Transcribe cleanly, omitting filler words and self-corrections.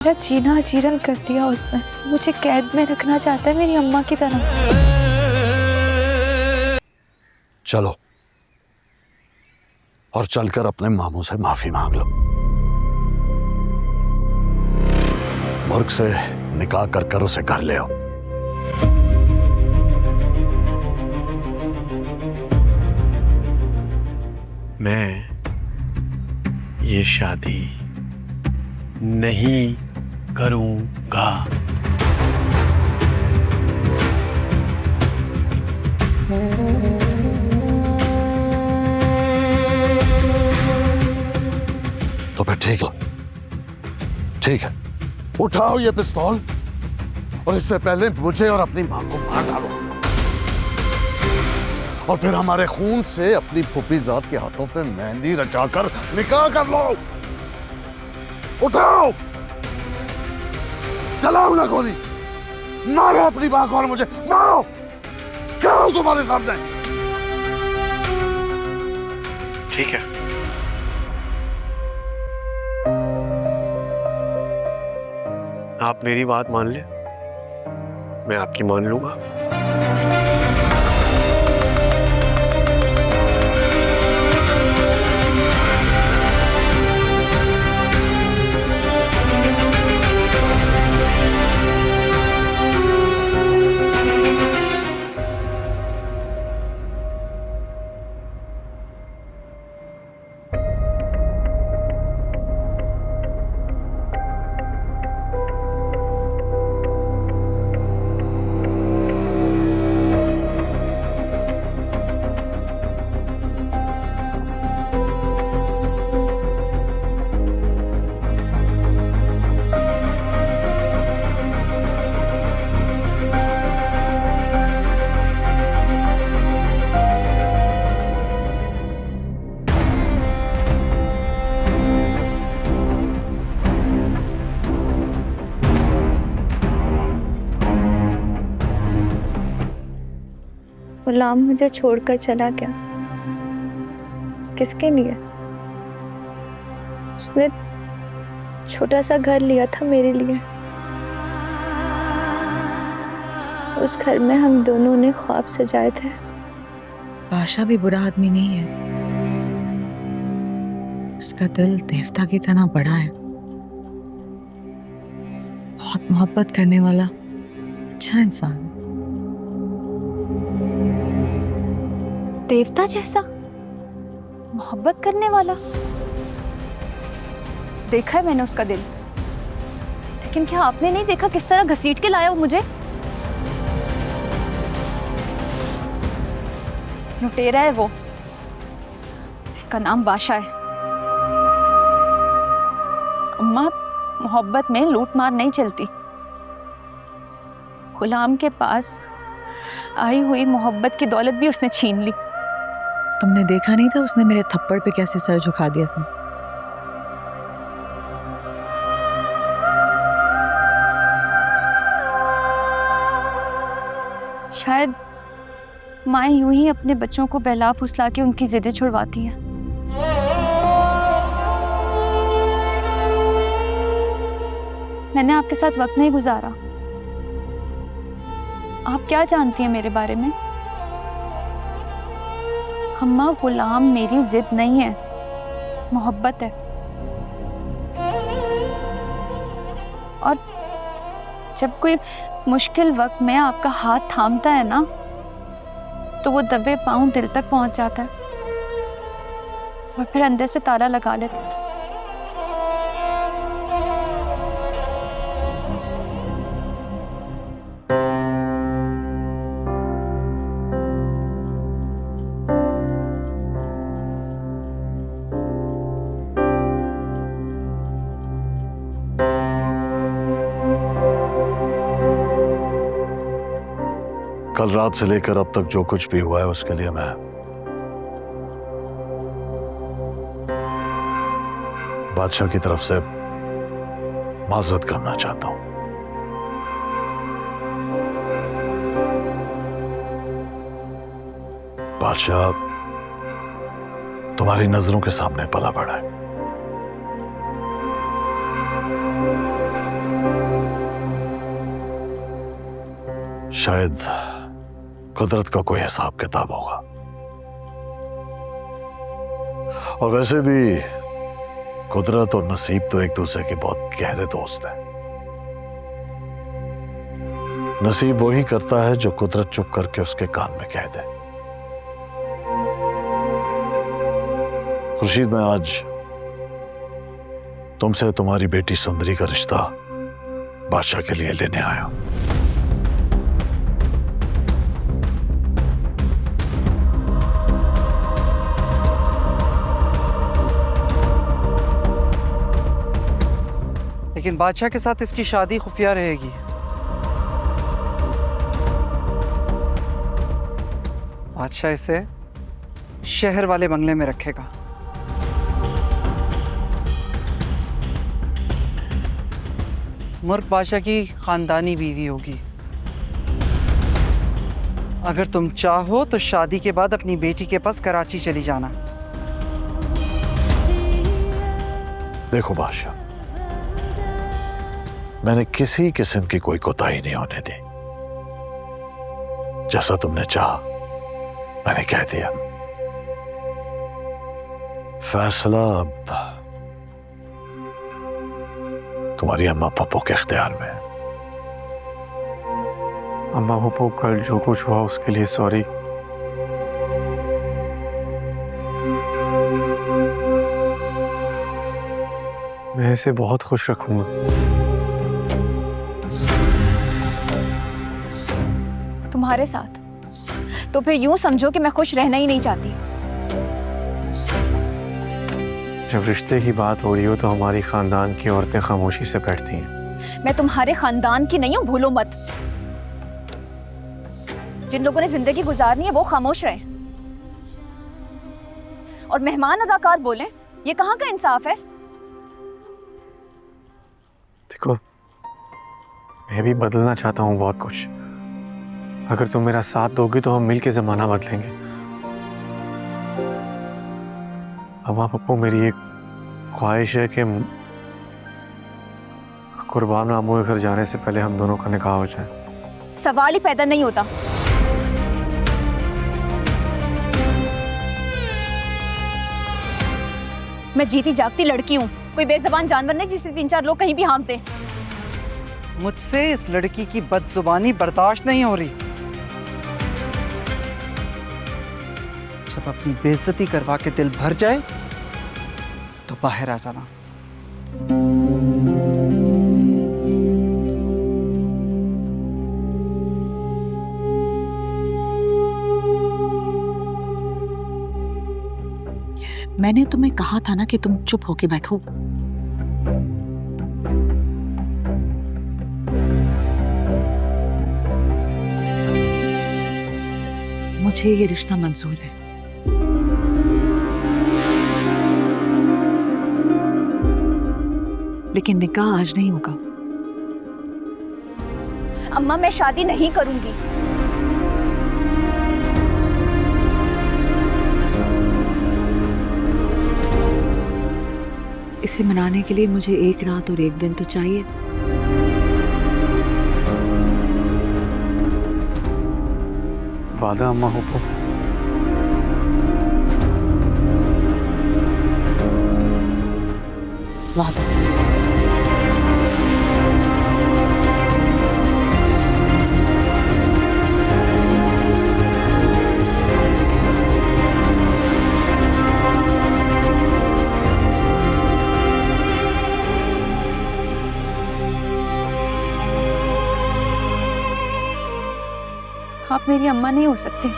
मेरा जीना जीरन कर दिया उसने। मुझे कैद में रखना चाहता है मेरी अम्मा की तरह। चलो और चलकर अपने मामू से माफी मांग लो। मुर्ग से निकाह कर उसे घर ले आओ। मैं ये शादी नहीं करूंगा। तो फिर ठीक है, ठीक है, उठाओ ये पिस्तौल और इससे पहले मुझे और अपनी मां को मार डालो और फिर हमारे खून से अपनी फूफी जात के हाथों पे मेहंदी रचाकर निकाह कर लो। उठाओ, चलाओ ना गोली, मारो अपनी मां को और मुझे मारो। क्या हो तुम्हारे सामने? ठीक है, आप मेरी बात मान ले, मैं आपकी मान लूंगा। गुलाम मुझे छोड़कर चला गया। किसके लिए? उसने छोटा सा घर लिया था मेरे लिए। उस घर में हम दोनों ने ख्वाब सजाए थे। बादशाह भी बुरा आदमी नहीं है, उसका दिल देवता की तरह बड़ा है, बहुत मोहब्बत करने वाला अच्छा इंसान। देवता जैसा मोहब्बत करने वाला? देखा है मैंने उसका दिल, लेकिन क्या आपने नहीं देखा किस तरह घसीट के लाया वो मुझे? लुटेरा है वो, जिसका नाम बादशाह है। अम्मा, मोहब्बत में लूट मार नहीं चलती। गुलाम के पास आई हुई मोहब्बत की दौलत भी उसने छीन ली। तुमने देखा नहीं था उसने मेरे थप्पड़ पे कैसे सर झुका दिया था? शायद माएं यूं ही अपने बच्चों को बहला फुसला के उनकी जिद्दें छुड़वाती हैं। मैंने आपके साथ वक्त नहीं गुजारा। आप क्या जानती हैं मेरे बारे में? अम्मा, गुलाम मेरी जिद नहीं है, मोहब्बत है। और जब कोई मुश्किल वक्त में आपका हाथ थामता है ना, तो वो दबे पांव दिल तक पहुंच जाता है और फिर अंदर से ताला लगा लेता है। कल रात से लेकर अब तक जो कुछ भी हुआ है उसके लिए मैं बादशाह की तरफ से माजरत करना चाहता हूं। बादशाह तुम्हारी नजरों के सामने पला बड़ा है। शायद कुदरत का कोई हिसाब किताब होगा। और वैसे भी कुदरत और नसीब तो एक दूसरे के बहुत गहरे दोस्त हैं। नसीब वही करता है जो कुदरत चुप करके उसके कान में कह दे। खुर्शीद, मैं आज तुमसे तुम्हारी बेटी सुंदरी का रिश्ता बादशाह के लिए लेने आया हूं। लेकिन बादशाह के साथ इसकी शादी खुफिया रहेगी। बादशाह इसे शहर वाले बंगले में रखेगा। मुर्ग बादशाह की खानदानी बीवी होगी। अगर तुम चाहो तो शादी के बाद अपनी बेटी के पास कराची चली जाना। देखो बादशाह, मैंने किसी किस्म की कोई कोताही नहीं होने दी। जैसा तुमने चाहा मैंने कह दिया। फैसला अब तुम्हारी अम्मा पापा के इख्तियार में है। अम्मा पापा, कल जो कुछ हुआ उसके लिए सॉरी। मैं इसे बहुत खुश रखूंगा। तुम्हारे साथ? तो फिर यूं समझो कि मैं खुश रहना ही नहीं चाहती। जब रिश्ते की बात हो रही हो तो हमारी खानदान की औरतें खामोशी से बैठती हैं। मैं तुम्हारे खानदान की नहीं हूं, भूलो मत। जिन लोगों ने जिंदगी गुजारनी है वो खामोश रहे और मेहमान अदाकार बोले, ये कहाँ का इंसाफ है? देखो, मैं भी बदलना चाहता हूँ बहुत कुछ। अगर तुम मेरा साथ दोगी तो हम मिलके जमाना बदलेंगे। अम्मा पप्पू, मेरी एक ख्वाहिश है कि कुर्बान मामू के घर जाने से पहले हम दोनों का निकाह हो जाए। सवाल ही पैदा नहीं होता। मैं जीती जागती लड़की हूँ, कोई बेज़बान जानवर नहीं जिसे 3-4 लोग कहीं भी हाँकते। मुझसे इस लड़की की बदजुबानी बर्दाश्त नहीं हो रही। जब अपनी बेइज्जती करवा के दिल भर जाए तो बाहर आ जाना। मैंने तुम्हें कहा था ना कि तुम चुप होके बैठो। मुझे ये रिश्ता मंजूर है। लेकिन निकाह आज नहीं होगा। अम्मा, मैं शादी नहीं करूंगी। इसे मनाने के लिए मुझे एक रात और एक दिन तो चाहिए। वादा अम्मा पप्पू? वादा। आप मेरी अम्मा नहीं हो सकती।